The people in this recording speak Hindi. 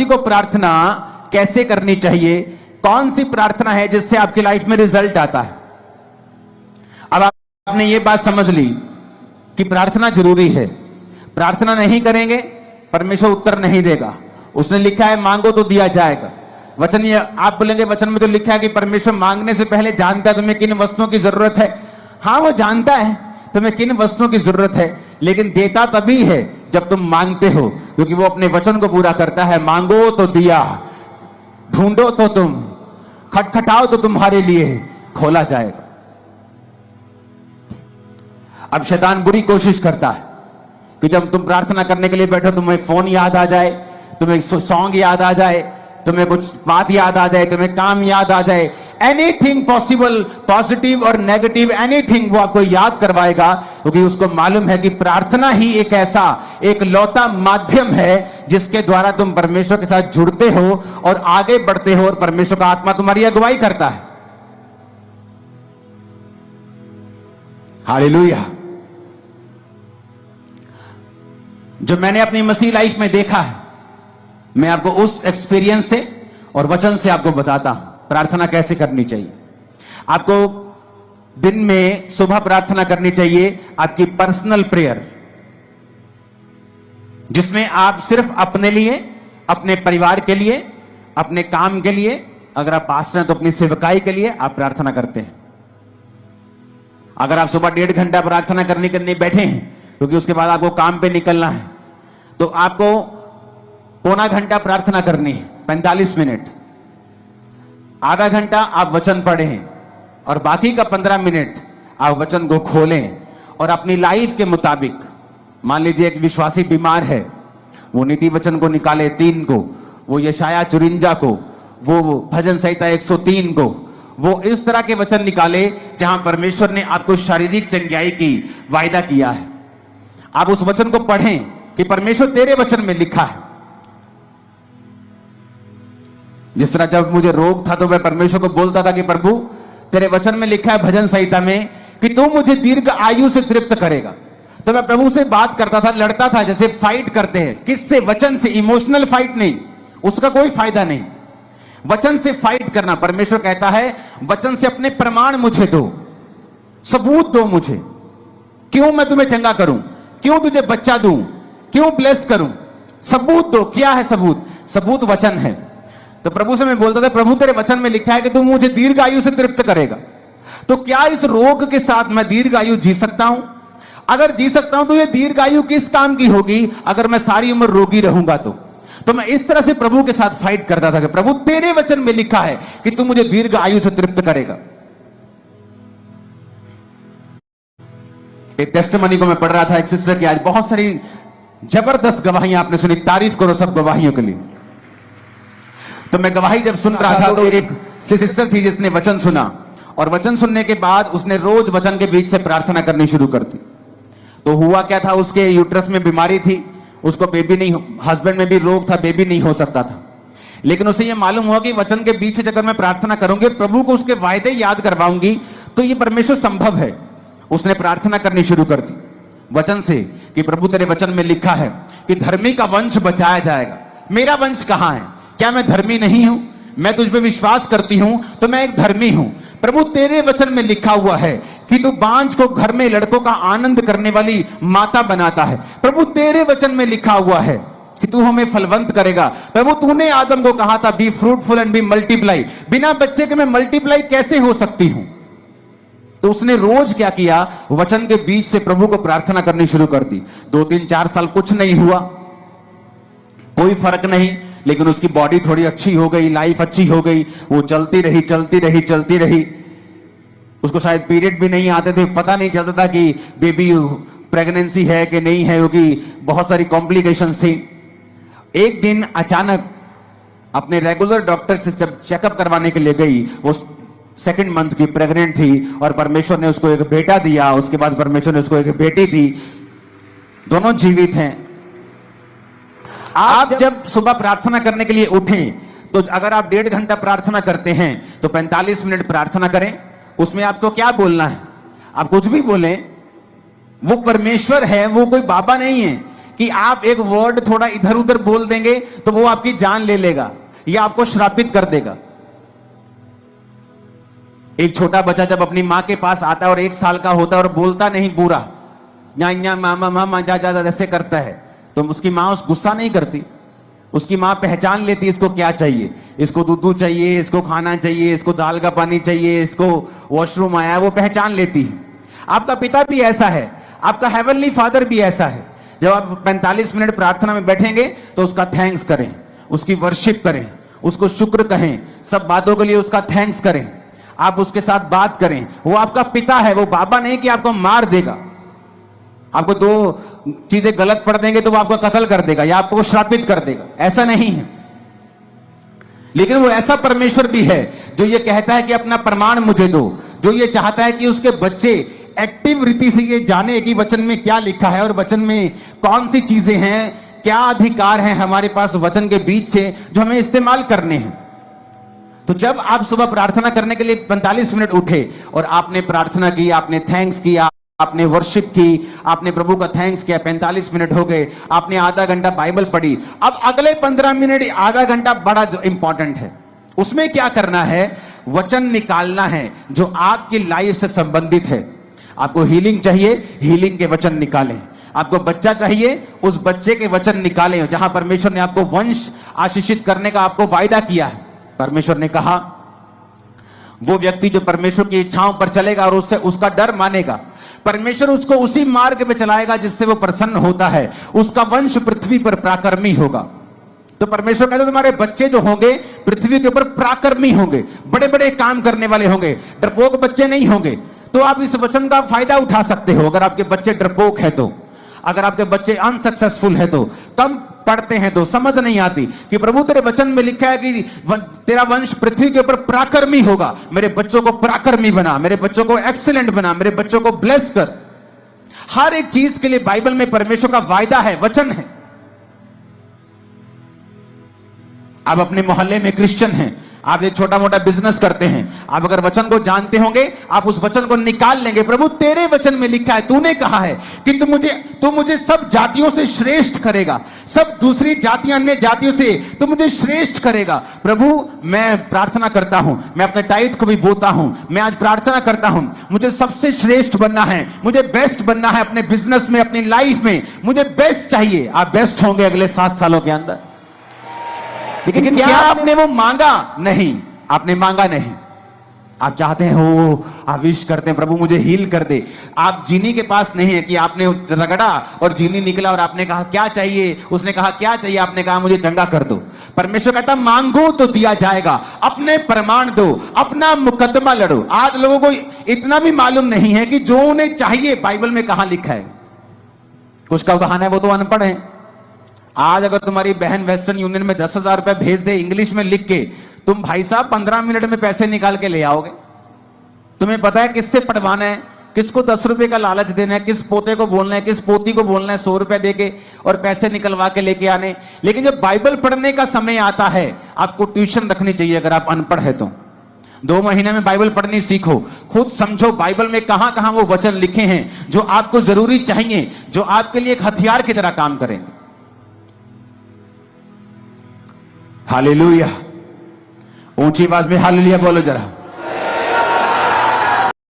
सी को प्रार्थना कैसे करनी चाहिए, कौन सी प्रार्थना है जिससे आपकी लाइफ में रिजल्ट आता है। अब आपने ये बात समझ ली कि प्रार्थना जरूरी है, प्रार्थना नहीं करेंगे परमेश्वर उत्तर नहीं देगा। उसने लिखा है मांगो तो दिया जाएगा। वचन, ये आप बोलेंगे वचन में तो लिखा है कि परमेश्वर मांगने से पहले जानता है तुम्हें किन वस्तुओं की जरूरत है। हाँ, वो जानता है तुम्हें किन वस्तुओं की जरूरत है, लेकिन देता तभी है जब तुम मांगते हो, क्योंकि वो अपने वचन को पूरा करता है। मांगो तो दिया, ढूंढो तो तुम, खटखटाओ तो तुम्हारे लिए खोला जाएगा। अब शैतान बुरी कोशिश करता है कि जब तुम प्रार्थना करने के लिए बैठो तुम्हें फोन याद आ जाए, तुम्हें सॉन्ग याद आ जाए, तुम्हें कुछ बात याद आ जाए, तुम्हें काम याद आ जाए, एनीथिंग पॉसिबल, पॉजिटिव और नेगेटिव एनीथिंग वो आपको याद करवाएगा, क्योंकि उसको मालूम है कि प्रार्थना ही एक ऐसा एक लौता माध्यम है जिसके द्वारा तुम परमेश्वर के साथ जुड़ते हो और आगे बढ़ते हो और परमेश्वर का आत्मा तुम्हारी अगुवाई करता है। हालेलुया। जो मैंने अपनी मसीह लाइफ में देखा है, मैं आपको उस एक्सपीरियंस से और वचन से आपको बताता हूं प्रार्थना कैसे करनी चाहिए। आपको दिन में सुबह प्रार्थना करनी चाहिए, आपकी पर्सनल प्रेयर, जिसमें आप सिर्फ अपने लिए, अपने परिवार के लिए, अपने काम के लिए, अगर आप पास्टर हैं तो अपनी सेवकाई के लिए आप प्रार्थना करते हैं। अगर आप सुबह 1.5 घंटा प्रार्थना करने के लिए बैठे हैं क्योंकि उसके बाद आपको काम पे निकलना है, तो आपको पौना घंटा प्रार्थना करनी है, 45 मिनट। आधा घंटा आप वचन पढ़ें और बाकी का 15 मिनट आप वचन को खोलें और अपनी लाइफ के मुताबिक, मान लीजिए एक विश्वासी बीमार है, वो नीति वचन को निकाले 3 को, वो यशाया 54 को, वो भजन संहिता 103 को, वो इस तरह के वचन निकाले जहां परमेश्वर ने आपको शारीरिक चंगाई की वायदा किया है। आप उस वचन को पढ़ें कि परमेश्वर तेरे वचन में लिखा है। जिस तरह जब मुझे रोग था तो मैं परमेश्वर को बोलता था कि प्रभु तेरे वचन में लिखा है भजन संहिता में कि तू मुझे दीर्घ आयु से तृप्त करेगा, तो मैं प्रभु से बात करता था, लड़ता था, जैसे फाइट करते हैं। किससे? वचन से। इमोशनल फाइट नहीं, उसका कोई फायदा नहीं। वचन से फाइट करना। परमेश्वर कहता है वचन से अपने प्रमाण मुझे दो, सबूत दो मुझे, क्यों मैं तुम्हें चंगा करूं, क्यों तुझे बच्चा दूं, क्यों ब्लेस करूं, सबूत दो। क्या है सबूत? सबूत वचन है। तो प्रभु से मैं बोलता था प्रभु तेरे वचन में लिखा है कि तू मुझे दीर्घ आयु से तृप्त करेगा, तो क्या इस रोग के साथ मैं दीर्घ आयु जी सकता हूं? अगर जी सकता हूं तो ये दीर्घ आयु किस काम की होगी अगर मैं सारी उम्र रोगी रहूंगा? तो मैं इस तरह से प्रभु के साथ फाइट करता था कि प्रभु तेरे वचन में लिखा है कि तू मुझे दीर्घ आयु से तृप्त करेगा। एक टेस्टिमनी को मैं पढ़ रहा था, एक सिस्टर की, आज बहुत सारी जबरदस्त गवाहियां आपने सुनी, तारीफ करो सब गवाहियों के लिए। तो मैं गवाही जब सुन रहा था तो एक सिस्टर थी जिसने वचन सुना, और वचन सुनने के बाद उसने रोज वचन के बीच से प्रार्थना करनी शुरू कर दी। तो हुआ क्या था, उसके यूट्रस में बीमारी थी, उसको बेबी नहीं, हस्बैंड में भी रोग था, बेबी नहीं हो सकता था। लेकिन उसे यह मालूम हुआ कि वचन के बीच से अगर मैं प्रार्थना करूंगी, प्रभु को उसके वायदे याद करवाऊंगी, तो ये परमेश्वर संभव है। उसने प्रार्थना करनी शुरू कर दी वचन से कि प्रभु तेरे वचन में लिखा है कि धर्मी का वंश बचाया जाएगा। मेरा वंश कहां है? क्या मैं धर्मी नहीं हूं? मैं तुझ पे विश्वास करती हूं तो मैं एक धर्मी हूं। प्रभु तेरे वचन में लिखा हुआ है कि तू बांझ को घर में लड़कों का आनंद करने वाली माता बनाता है। प्रभु तेरे वचन में लिखा हुआ है कि तू हमें फलवंत करेगा। प्रभु तूने आदम को कहा था be fruitful and be multiply. बिना बच्चे के मैं मल्टीप्लाई कैसे हो सकती हूं? तो उसने रोज क्या किया, वचन के बीच से प्रभु को प्रार्थना करनी शुरू कर दी। 2-3-4 साल कुछ नहीं हुआ, कोई फर्क नहीं, लेकिन उसकी बॉडी थोड़ी अच्छी हो गई, लाइफ अच्छी हो गई, वो चलती रही चलती रही चलती रही। उसको शायद पीरियड भी नहीं आते थे, पता नहीं चलता था कि बेबी प्रेगनेंसी है कि नहीं है, क्योंकि बहुत सारी कॉम्प्लिकेशंस थी। एक दिन अचानक अपने रेगुलर डॉक्टर से जब चेकअप करवाने के लिए गई, वो 2nd मंथ की प्रेग्नेंट थी और परमेश्वर ने उसको एक बेटा दिया। उसके बाद परमेश्वर ने उसको एक बेटी दी, दोनों जीवित हैं। आप जब सुबह प्रार्थना करने के लिए उठें तो अगर आप 1.5 घंटा प्रार्थना करते हैं तो 45 मिनट प्रार्थना करें। उसमें आपको क्या बोलना है? आप कुछ भी बोलें, वो परमेश्वर है, वो कोई बाबा नहीं है। कि आप एक वर्ड थोड़ा इधर उधर बोल देंगे तो वो आपकी जान ले लेगा या आपको श्रापित कर देगा। एक छोटा बच्चा जब अपनी मां के पास आता है और 1 साल का होता है और बोलता नहीं पूरा, या मामा मामा जा जा ऐसे करता है, तो उसकी मां उस गुस्सा नहीं करती। उसकी मां पहचान लेती है इसको क्या चाहिए, इसको दूध चाहिए, इसको खाना चाहिए, इसको दाल का पानी चाहिए, इसको वॉशरूम आया, वो पहचान लेती है। आपका पिता भी ऐसा है, आपका हेवनली फादर भी ऐसा है। जब आप 45 मिनट प्रार्थना में बैठेंगे तो उसका थैंक्स करें, उसकी वर्शिप करें, उसको शुक्र कहें, सब बातों के लिए उसका थैंक्स करें, आप उसके साथ बात करें। वो आपका पिता है, वो बाबा नहीं कि आपको मार देगा। आपको 2 चीजें गलत पढ़ देंगे तो वो आपको कत्ल कर देगा या आपको श्रापित कर देगा, ऐसा नहीं है। लेकिन वो ऐसा परमेश्वर भी है जो ये कहता है कि अपना प्रमाण मुझे दो, जो ये चाहता है कि उसके बच्चे एक्टिव रीति से ये जाने कि वचन में क्या लिखा है और वचन में कौन सी चीजें हैं, क्या अधिकार हैं हमारे पास वचन के बीच से जो हमें इस्तेमाल करने हैं। तो जब आप सुबह प्रार्थना करने के लिए 45 मिनट उठे और आपने प्रार्थना की, आपने थैंक्स किया, आपने वर्शिप की, आपने प्रभु का थैंक्स किया, 45 मिनट हो गए, आपने आधा घंटा बाइबल पढ़ी, अब अगले 15 मिनट आधा घंटा बड़ा इंपॉर्टेंट है। उसमें क्या करना है, वचन निकालना है जो आपकी लाइफ से संबंधित है। आपको हीलिंग चाहिए, हीलिंग के वचन निकालें। आपको बच्चा चाहिए, उस बच्चे के वचन निकालें। जहां परमेश्वर ने आपको वंश आशीषित करने का आपको वायदा किया है, परमेश्वर ने कहा वो व्यक्ति जो परमेश्वर की इच्छाओं पर चलेगा और उससे उसका डर मानेगा, परमेश्वर उसको उसी मार्ग पे चलाएगा जिससे वो प्रसन्न होता है, उसका वंश पृथ्वी पर पराक्रमी होगा। तो परमेश्वर कहते तुम्हारे बच्चे जो होंगे पृथ्वी के ऊपर पराक्रमी होंगे, बड़े बड़े काम करने वाले होंगे, डरपोक बच्चे नहीं होंगे। तो आप इस वचन का फायदा उठा सकते हो। अगर आपके बच्चे डरपोक है तो, अगर आपके बच्चे अनसक्सेसफुल है तो, कम पढ़ते हैं तो, समझ नहीं आती कि प्रभु तेरे वचन में लिखा है कि तेरा वंश पृथ्वी के ऊपर पराक्रमी होगा, मेरे बच्चों को पराक्रमी बना, मेरे बच्चों को एक्सीलेंट बना, मेरे बच्चों को ब्लेस कर। हर एक चीज के लिए बाइबल में परमेश्वर का वायदा है, वचन है। आप अपने मोहल्ले में क्रिश्चियन हैं, आप एक छोटा मोटा बिजनेस करते हैं, आप अगर वचन को जानते होंगे आप उस वचन को निकाल लेंगे। प्रभु तेरे वचन में लिखा है, तूने कहा है कि तू मुझे सब जातियों से श्रेष्ठ करेगा, सब दूसरी जातियां अन्य जातियों से तू मुझे श्रेष्ठ करेगा। प्रभु मैं प्रार्थना करता हूं, मैं अपने टाइट को भी बोता हूं, मैं आज प्रार्थना करता हूं, मुझे सबसे श्रेष्ठ बनना है, मुझे बेस्ट बनना है अपने बिजनेस में, अपनी लाइफ में मुझे बेस्ट चाहिए। आप बेस्ट होंगे अगले 7 सालों के अंदर। लेकिन क्या आपने वो मांगा? नहीं, आपने मांगा नहीं। आप चाहते हैं हो, आप विश करते हैं प्रभु मुझे हील कर दे। आप जीनी के पास नहीं है कि आपने रगड़ा और जीनी निकला और आपने कहा क्या चाहिए, उसने कहा क्या चाहिए, आपने कहा मुझे चंगा कर दो। परमेश्वर कहता मांगो तो दिया जाएगा, अपने प्रमाण दो, अपना मुकदमा लड़ो। आज लोगों को इतना भी मालूम नहीं है कि जो उन्हें चाहिए बाइबल में कहां लिखा है। कुछ का बहाना है वो तो अनपढ़ है। आज अगर तुम्हारी बहन वेस्टर्न यूनियन में 10,000 रुपए भेज दे इंग्लिश में लिख के, तुम भाई साहब 15 मिनट में पैसे निकाल के ले आओगे। तुम्हें पता है किससे पढ़वाना है, किसको 10 रुपए का लालच देना है, किस पोते को बोलना है, किस पोती को बोलना है 100 रुपए देके और पैसे निकलवा के लेके आने। लेकिन जब बाइबल पढ़ने का समय आता है, आपको ट्यूशन रखनी चाहिए। अगर आप अनपढ़ है तो 2 महीने में बाइबल पढ़नी सीखो, खुद समझो बाइबल में कहां कहां वो वचन लिखे हैं जो आपको जरूरी चाहिए, जो आपके लिए एक हथियार की तरह काम करेंगे। हालेलुया, ऊंची आवाज में हालेलुया बोलो जरा।